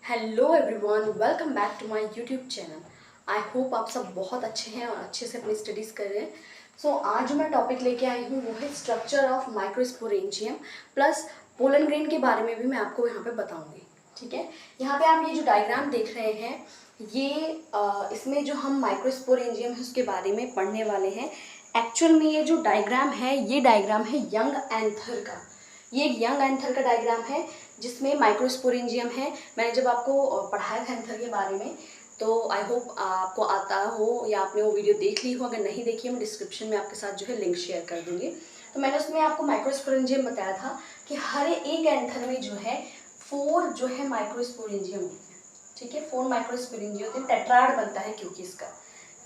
Hello everyone, welcome back to my YouTube channel. I hope आप सब बहुत अच्छे हैं और अच्छे से अपनी स्टडीज़ कर रहे हैं। आज जो मैं टॉपिक लेके आई हूँ वो है structure of microsporangium plus pollen grain के बारे में भी मैं आपको यहाँ पे बताऊँगी। ठीक है, यहाँ पे आप ये जो डायग्राम देख रहे हैं ये इसमें जो हम माइक्रोस्पोरेंजियम है उसके बारे में पढ़ने वाले हैं। एक्चुअल में ये जो डायग्राम है ये डायग्राम है यंग एंथर का। ये एक यंग एंथर का डायग्राम है जिसमें माइक्रोस्पोरेंजियम है। मैंने जब आपको पढ़ाया था एंथर के बारे में तो आई होप आपको आता हो या आपने वो वीडियो देख ली हो। अगर नहीं देखी है मैं डिस्क्रिप्शन में आपके साथ जो है लिंक शेयर कर दूंगी। तो मैंने उसमें आपको माइक्रोस्पोरेंजियम बताया था कि हर एक एंथर में जो है 4 जो है माइक्रोस्पोरेंजियम होते हैं। ठीक है, 4 माइक्रोस्पोरेंजियम होते हैं, टेट्राड बनता है क्योंकि इसका।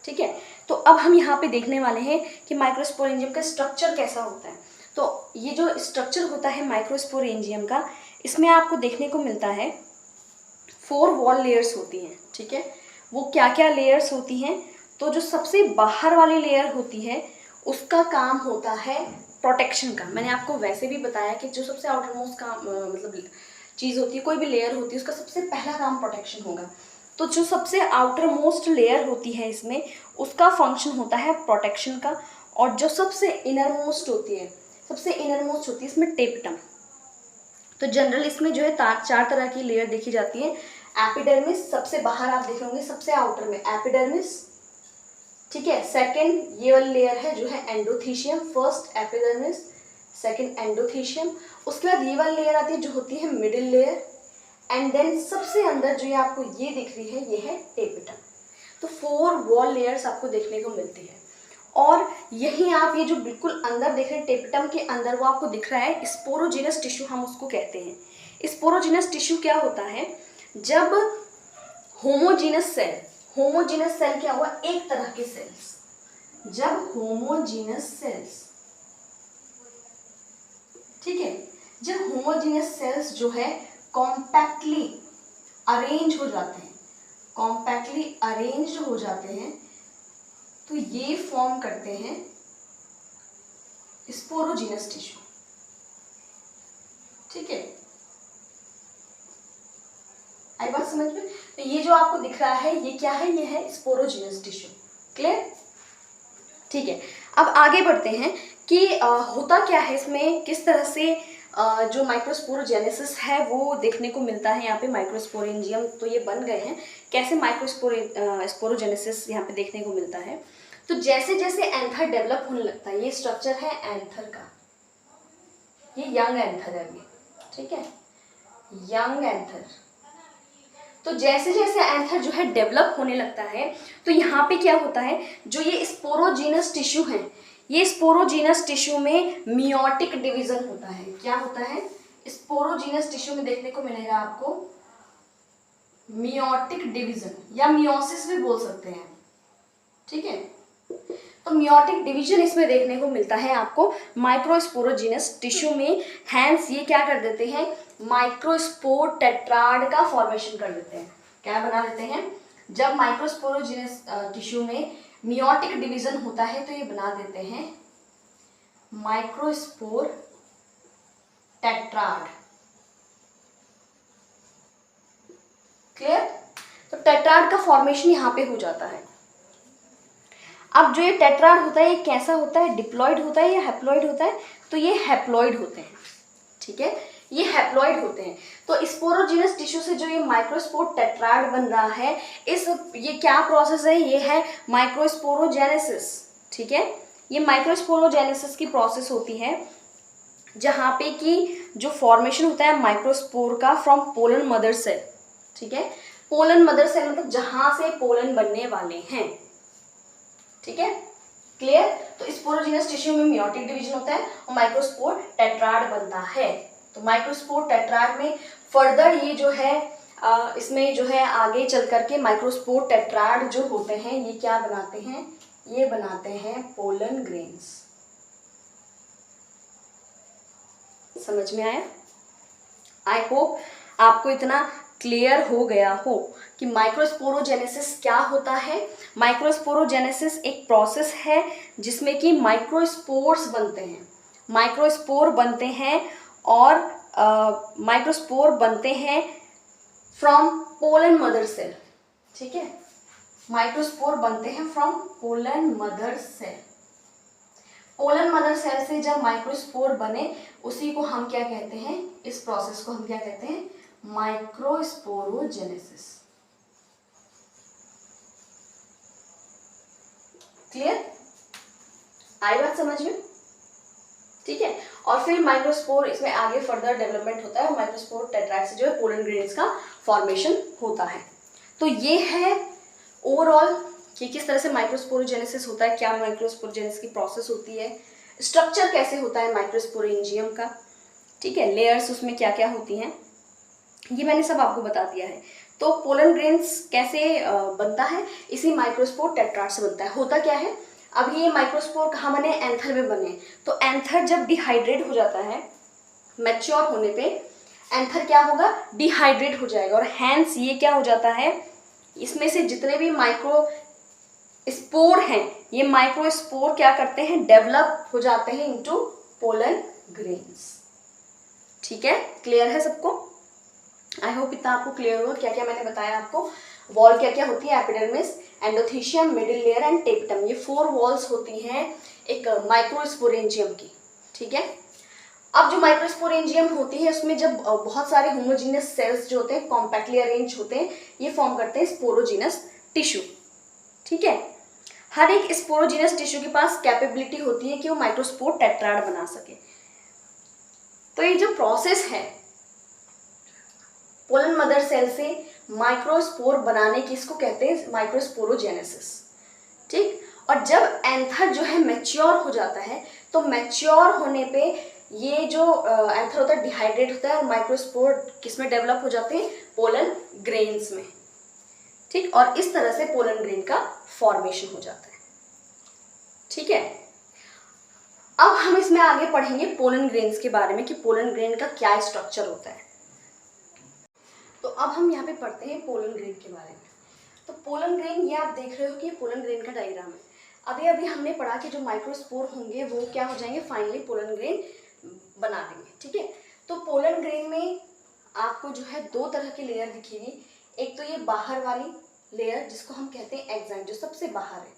ठीक है, तो अब हम यहाँ पे देखने वाले हैं कि माइक्रोस्पोरेंजियम का स्ट्रक्चर कैसा होता है। तो ये जो स्ट्रक्चर होता है माइक्रोस्पोरेंजियम का, इसमें आपको देखने को मिलता है 4 वॉल लेयर्स होती हैं। ठीक है, वो क्या क्या लेयर्स होती हैं? तो जो सबसे बाहर वाली लेयर होती है उसका काम होता है प्रोटेक्शन का। मैंने आपको वैसे भी बताया कि जो सबसे आउटर मोस्ट का मतलब चीज़ होती है, कोई भी लेयर होती है, उसका सबसे पहला काम प्रोटेक्शन होगा। तो जो सबसे आउटर मोस्ट लेयर होती है इसमें उसका फंक्शन होता है प्रोटेक्शन का। और जो सबसे इनर मोस्ट होती है, सबसे इनर मोस्ट होती है इसमें टेपिटम। तो जनरल इसमें जो है 4 तरह की लेयर देखी जाती है। एपिडर्मिस सबसे बाहर आप देख होंगे, सबसे आउटर में एपिडर्मिस। ठीक है, सेकंड ये वाली लेयर है जो है endothecium. First epidermis, second endothecium. उसके बाद ये वाली लेयर आती है जो होती है मिडिल लेयर। एंड देन सबसे अंदर जो ये आपको ये दिख रही है ये है टेपिटम। तो 4 वॉल लेयर्स आपको देखने को मिलती है। और यही आप ये जो बिल्कुल अंदर देख रहे हैं टेपिटम के अंदर, वो आपको दिख रहा है स्पोरोजिनस टिश्यू, हम उसको कहते हैं। स्पोरोजिनस टिश्यू क्या होता है? जब होमोजीनस सेल क्या हुआ? एक तरह के सेल्स। जब होमोजीनस सेल्स, ठीक है, जब होमोजीनस सेल्स जो है कॉम्पैक्टली अरेंज हो जाते हैं, कॉम्पैक्टली अरेंज हो जाते हैं, तो ये फॉर्म करते हैं स्पोरोजिनस टिश्यू। ठीक है, आई बात समझ में? तो ये जो आपको दिख रहा है ये क्या है? ये है स्पोरोजिनस टिश्यू। क्लियर? ठीक है, अब आगे बढ़ते हैं कि होता क्या है इसमें, किस तरह से जो माइक्रोस्पोरोजेनेसिस है वो देखने को मिलता है। यहाँ पे माइक्रोस्पोरेंजियम तो ये बन गए हैं, कैसे स्पोरोजेनेसिस यहाँ पे देखने को मिलता है। तो जैसे जैसे एंथर डेवलप होने लगता है, ये स्ट्रक्चर है एंथर का, ये यंग एंथर है अभी। ठीक है, यंग एंथर। तो जैसे जैसे एंथर जो है डेवलप होने लगता है तो यहाँ पे क्या होता है, जो ये स्पोरोजीनस टिश्यू है, ये स्पोरोजीनस टिश्यू में मियोटिक डिवीजन होता है। क्या होता है? स्पोरोजीनस टिश्यू में देखने को मिलेगा आपको मियोटिक डिवीजन या मियोसिस भी बोल सकते हैं। ठीक है, तो मियोटिक डिवीजन इसमें देखने को मिलता है आपको माइक्रोस्पोरोजिनस टिश्यू में। हैंस ये क्या कर देते हैं? माइक्रोस्पोर टेट्राड का फॉर्मेशन कर देते हैं। क्या बना देते हैं? जब माइक्रोस्पोरोजिनस टिश्यू में मियोटिक डिवीजन होता है तो ये बना देते हैं माइक्रोस्पोर टेट्राड। क्लियर? तो टेट्राड का फॉर्मेशन यहाँ पे हो जाता है। अब जो ये टेट्राड होता है ये कैसा होता है? डिप्लॉइड होता है या हैप्लॉइड होता है? तो ये हैप्लॉइड होते हैं। ठीक है, ये हैप्लॉइड होते हैं। तो स्पोरोजिनस टिश्यू से जो ये माइक्रोस्पोर टेट्राड बन रहा है, ये क्या प्रोसेस है? ये है माइक्रोस्पोरोजेनेसिस। ठीक है, ये माइक्रोस्पोरोजेनेसिस की प्रोसेस होती है जहाँ पे कि जो फॉर्मेशन होता है माइक्रोस्पोर का फ्रॉम पोलन मदर सेल। ठीक है, पोलन मदर सेल मतलब जहाँ से पोलन बनने वाले हैं। ठीक है, क्लियर? तो स्पोरोजिनस टिश्यू में मियोटिक डिवीजन होता है और माइक्रोस्पोर टेट्राड बनता है। तो माइक्रोस्पोर टेट्राड में फर्दर ये जो है इसमें जो है आगे चल करके माइक्रोस्पोर टेट्राड जो होते हैं ये क्या बनाते हैं? ये बनाते हैं पोलन ग्रेन्स। समझ में आया? आई होप आपको इतना क्लियर हो गया हो कि माइक्रोस्पोरोजेनेसिस क्या होता है। माइक्रोस्पोरोजेनेसिस एक प्रोसेस है जिसमें कि माइक्रोस्पोर्स बनते हैं, माइक्रोस्पोर बनते हैं और माइक्रोस्पोर बनते हैं फ्रॉम पोलन मदर सेल, ठीक है, माइक्रोस्पोर बनते हैं from pollen mother cell. Pollen mother cell से जब माइक्रोस्पोर बने उसी को हम क्या कहते हैं, इस प्रोसेस को हम क्या कहते हैं, माइक्रोस्पोरोजेनेसिस। क्लियर, आई बात समझ में, ठीक है। और फिर माइक्रोस्पोर, इसमें आगे फर्दर डेवलपमेंट होता है और माइक्रोस्पोर टेट्राइड से जो है पोलन ग्रेन्स का फॉर्मेशन होता है। तो ये है ओवरऑल कि किस तरह से माइक्रोस्पोरोजेनेसिस होता है, क्या माइक्रोस्पोरोजेनेसिस की प्रोसेस होती है, स्ट्रक्चर कैसे होता है माइक्रोस्पोरेंजियम का, ठीक है, लेयर्स उसमें क्या क्या होती हैं, ये मैंने सब आपको बता दिया है। तो पोलन ग्रेन्स कैसे बनता है, इसी माइक्रोस्पोर टेट्राइड से बनता है। होता क्या है, अभी ये माइक्रोस्पोर कहाँ बने, एंथर में बने, तो एंथर जब डिहाइड्रेट हो जाता है, मैच्योर होने पे एंथर क्या होगा, डिहाइड्रेट हो जाएगा, और हैंस ये क्या हो जाता है, इसमें से जितने भी माइक्रो स्पोर हैं, ये माइक्रोस्पोर क्या करते हैं, डेवलप हो जाते हैं इनटू पोलन ग्रेन्स। ठीक है, क्लियर है सबको? आई होप इतना आपको क्लियर हुआ क्या क्या मैंने बताया आपको। वॉल क्या क्या होती है, epidermis, endothecium, middle layer and tapetum, ये 4 वॉल्स होती हैं एक माइक्रोस्पोरेंजियम की। ठीक है, अब जो माइक्रोस्पोरेंजियम होती है उसमें जब बहुत सारे होमोजीनियस सेल्स जो होते हैं कॉम्पैक्टली अरेंज होते हैं, ये फॉर्म करते हैं स्पोरोजीनस टिश्यू। ठीक है, हर एक स्पोरोजीनस टिश्यू के पास कैपेबिलिटी होती है कि वो माइक्रोस्पोर टेट्राड बना सके। तो ये जो प्रोसेस है पोलन मदर सेल से माइक्रोस्पोर बनाने की, इसको कहते हैं माइक्रोस्पोरोजेनेसिस। ठीक, और जब एंथर जो है मैच्योर हो जाता है, तो मैच्योर होने पे ये जो एंथर होता है डिहाइड्रेट होता है और माइक्रोस्पोर किसमें डेवलप हो जाते हैं, पोलन ग्रेन्स में। ठीक, और इस तरह से पोलन ग्रेन का फॉर्मेशन हो जाता है। ठीक है, अब हम इसमें आगे पढ़ेंगे पोलन ग्रेन्स के बारे में कि पोलन ग्रेन का क्या स्ट्रक्चर होता है। तो अब हम यहाँ पे पढ़ते हैं पोलन ग्रेन के बारे में। तो पोलन ग्रेन, ये आप देख रहे हो कि पोलन ग्रेन का डायग्राम है। अभी अभी हमने पढ़ा कि जो माइक्रोस्पोर होंगे वो क्या हो जाएंगे, फाइनली पोलन ग्रेन बना देंगे। ठीक है, तो पोलन ग्रेन में आपको जो है 2 तरह की लेयर दिखेगी। एक तो ये बाहर वाली लेयर जिसको हम कहते हैं एक्साइन, जो सबसे बाहर है,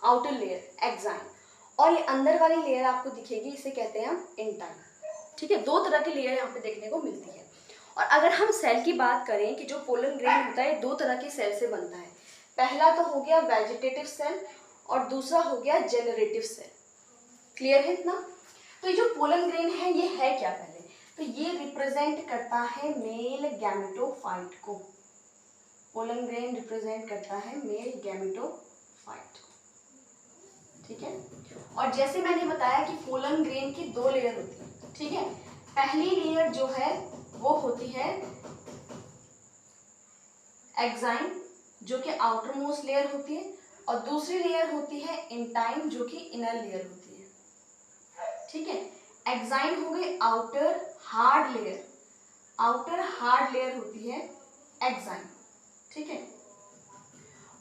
आउटर लेयर एक्साइन, और ये अंदर वाली लेयर आपको दिखेगी, इसे कहते हैं हम इंटाइन। ठीक है, 2 तरह की लेयर यहाँ पे देखने को मिलती है। और अगर हम सेल की बात करें कि जो पोलन ग्रेन होता है 2 तरह के सेल से बनता है। पहला तो हो गया वेजिटेटिव सेल और दूसरा हो गया जेनरेटिव सेल। क्लियर है इतना? तो ये जो पोलन ग्रेन है ये है क्या, पहले तो ये रिप्रेजेंट करता है मेल गैमेटोफाइट को। पोलन ग्रेन रिप्रेजेंट करता है मेल गैमेटोफाइट को। ठीक है, और जैसे मैंने बताया कि पोलन ग्रेन की 2 लेयर होती है। ठीक है, पहली लेयर जो है वो होती है एक्साइन, जो कि आउटर मोस्ट लेयर होती है, और दूसरी लेयर होती है इंटाइन, जो कि इनर लेयर होती है। ठीक है, एक्साइन हो गई outer hard layer, outer hard layer होती है एक्साइन। ठीक है,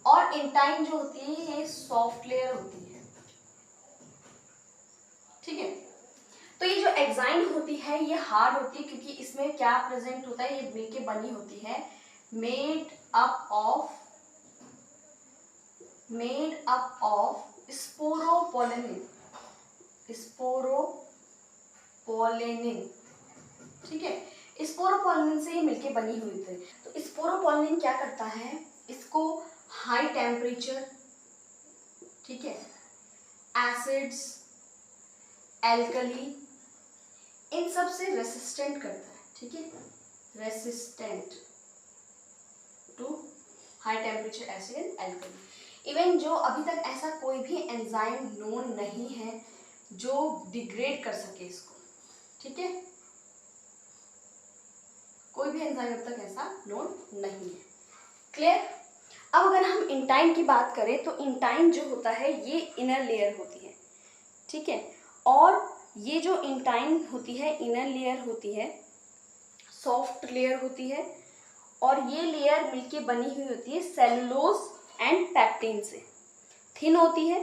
और इंटाइन जो होती है ये सॉफ्ट लेयर होती है। ठीक है, तो ये जो एक्साइन होती है ये हार्ड होती है क्योंकि इसमें क्या प्रेजेंट होता है, ये मिलके बनी होती है मेड अप ऑफ स्पोरोपोलेनिन। ठीक है, स्पोरोपोलेनिन से ये मिलके बनी हुई थी। तो स्पोरोपोलेनिन क्या करता है, इसको हाई टेम्परेचर, ठीक है, एसिड्स, एल्कली, इन सब से रेसिस्टेंट करता है। ठीक है, resistant to high temperature acid and alkali. Even जो अभी तक ऐसा कोई भी एंजाइम नोन नहीं है जो डिग्रेड कर सके इसको। ठीक है, कोई भी एंजाइम अब तक ऐसा नोन नहीं है। क्लियर? अब अगर हम इंटाइन की बात करें तो इंटाइन जो होता है ये इनर लेयर होती है। ठीक है, और ये जो इंटाइन होती है इनर लेयर होती है, सॉफ्ट लेयर होती है, और ये लेयर मिलके बनी हुई होती है सेलुलोज एंड पैक्टिन से। थिन होती है,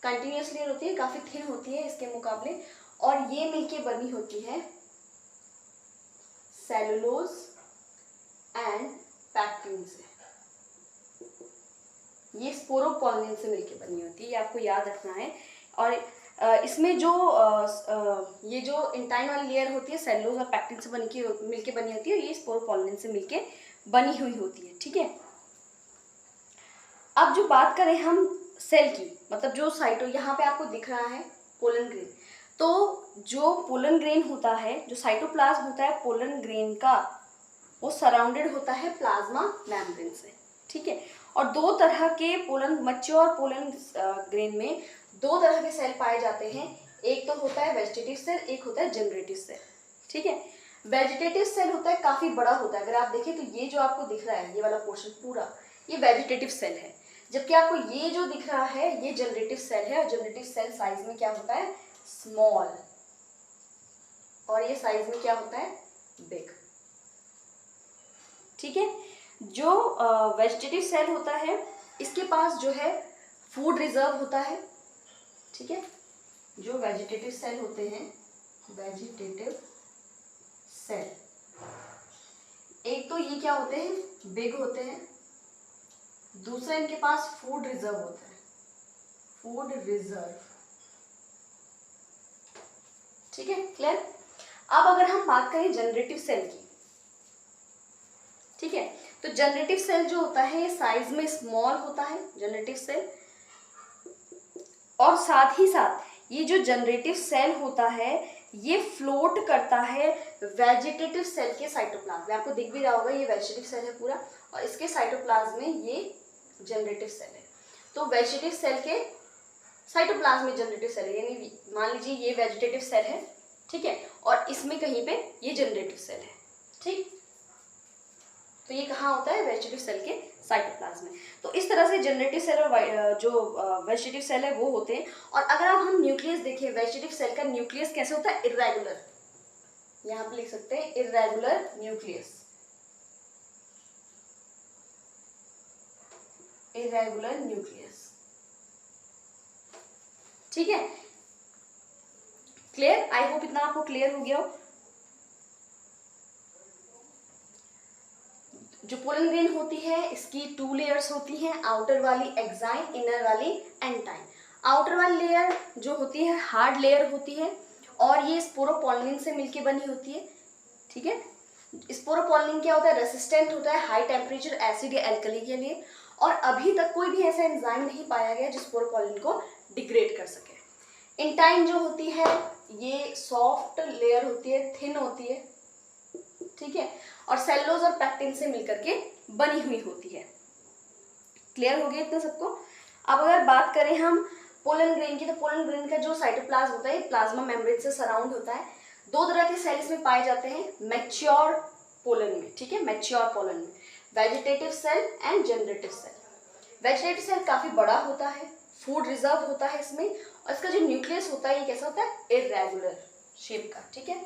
कंटिन्यूअस लेयर होती है, काफ़ी थिन होती है इसके मुकाबले, और ये मिलके बनी होती है सेलुलोज एंड पैक्टिन से। ये स्पोरोपोलिन से मिलकर बनी होती है, ये आपको याद रखना है। और इसमें जो ये जो इंटाइन वाली लेयर होती है सेलुलोज और पैक्टिन से मिलके बनी होती है, ये स्पोरोपोलिन से मिलके बनी हुई होती है, ठीक है। अब जो बात करें हम सेल की, मतलब जो साइटो यहाँ पे आपको दिख रहा है पोलन ग्रेन, तो जो पोलन ग्रेन होता है, जो साइटोप्लाज्म होता है पोलन ग्रेन का, वो सराउंडेड होता है प्लाज्मा मेम्ब्रेन से, ठीक है। और दो तरह के पोलन, मैच्योर पोलन ग्रेन में दो तरह के सेल पाए जाते हैं, एक तो होता है वेजिटेटिव सेल, एक होता है जनरेटिव सेल, ठीक है। वेजिटेटिव सेल होता है काफी बड़ा होता है, अगर आप देखें तो ये जो आपको दिख रहा है ये वाला पोर्शन पूरा, ये वेजिटेटिव सेल है, जबकि आपको ये जो दिख रहा है ये जनरेटिव सेल है। और जनरेटिव सेल साइज में क्या होता है, स्मॉल, और ये साइज में क्या होता है, बिग, ठीक है। जो वेजिटेटिव सेल होता है इसके पास जो है फूड रिजर्व होता है, ठीक है। जो वेजिटेटिव सेल होते हैं, वेजिटेटिव सेल, एक तो ये क्या होते हैं, बिग होते हैं, दूसरा इनके पास फूड रिजर्व होता है, फूड रिजर्व, ठीक है, क्लियर। अब अगर हम बात करें जनरेटिव सेल की, ठीक है, तो जनरेटिव सेल जो होता है ये साइज में स्मॉल होता है जनरेटिव सेल, और साथ ही साथ ये जो जनरेटिव सेल होता है ये फ्लोट करता है वेजिटेटिव सेल के साइटोप्लाज्म में। आपको दिख भी रहा होगा ये वेजिटेटिव सेल है पूरा, और इसके साइटोप्लाज्म में ये जनरेटिव सेल है। तो वेजिटेटिव सेल के साइटोप्लाज्म में जनरेटिव सेल है, यानी मान लीजिए ये वेजिटेटिव सेल है, ठीक है, और इसमें कहीं पे ये जनरेटिव सेल है, ठीक। तो ये कहाँ होता है, वेजिटेटिव सेल के साइटोप्लाज्म में। तो इस तरह से जनरेटिव सेल और जो वेजिटेटिव सेल है वो होते हैं। और अगर अब हम न्यूक्लियस देखें, वेजिटेटिव सेल का न्यूक्लियस कैसे होता है, इर्रेगुलर, यहाँ पे लिख सकते हैं इर्रेगुलर न्यूक्लियस, इर्रेगुलर न्यूक्लियस, ठीक है, क्लियर। आई होप इतना आपको क्लियर हो गया हो। जो पोलन ग्रेन होती है इसकी 2 लेयर्स होती हैं, आउटर वाली एक्साइन, इनर वाली एंटाइन। आउटर वाली लेयर जो होती है हार्ड लेयर होती है, और ये स्पोरोपोलिन से मिलके बनी होती है, ठीक है। स्पोरोपोलिन क्या होता है, रेसिस्टेंट होता है हाई टेम्परेचर एसिड या एल्कली के लिए, और अभी तक कोई भी ऐसा एंजाइम नहीं पाया गया जो स्पोरोपोलिन को डिग्रेड कर सके। एंटाइन जो होती है ये सॉफ्ट लेयर होती है, थिन होती है, ठीक है, और सेलुलोज और पैक्टिन से मिलकर के बनी हुई होती है। क्लियर हो गया इतना सबको। अब अगर बात करें हम पोलन ग्रेन की, तो पोलन ग्रेन का जो साइटोप्लाज्म होता है प्लाज्मा मेम्ब्रेन से सराउंड होता है। दो तरह के सेल इसमें पाए जाते हैं मैच्योर पोलन में, ठीक है, मैच्योर पोलन में, vegetative cell and generative cell. Vegetative cell काफी बड़ा होता है, फूड रिजर्व होता है इसमें, और इसका जो न्यूक्लियस होता है ये कैसा होता है, इर्रेगुलर शेप का, ठीक है।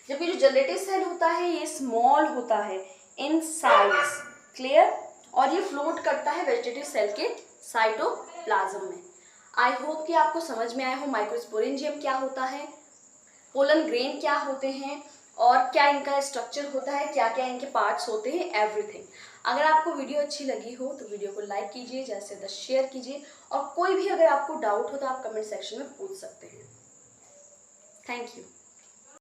जबकि जो जनरेटिव सेल होता है ये स्मॉल होता है इन साइज, क्लियर, और ये फ्लोट करता है वेजिटेटिव सेल के साइटोप्लाज्म में। आई होप कि आपको समझ में आया हो माइक्रोस्पोरेंजियम क्या होता है, पोलन ग्रेन क्या होते हैं, और क्या इनका स्ट्रक्चर होता है, क्या क्या इनके पार्ट्स होते हैं, एवरीथिंग। अगर आपको वीडियो अच्छी लगी हो तो वीडियो को लाइक कीजिए, ज़्यादा से ज़्यादा शेयर कीजिए, और कोई भी अगर आपको डाउट हो तो आप कमेंट सेक्शन में पूछ सकते हैं। Thank you.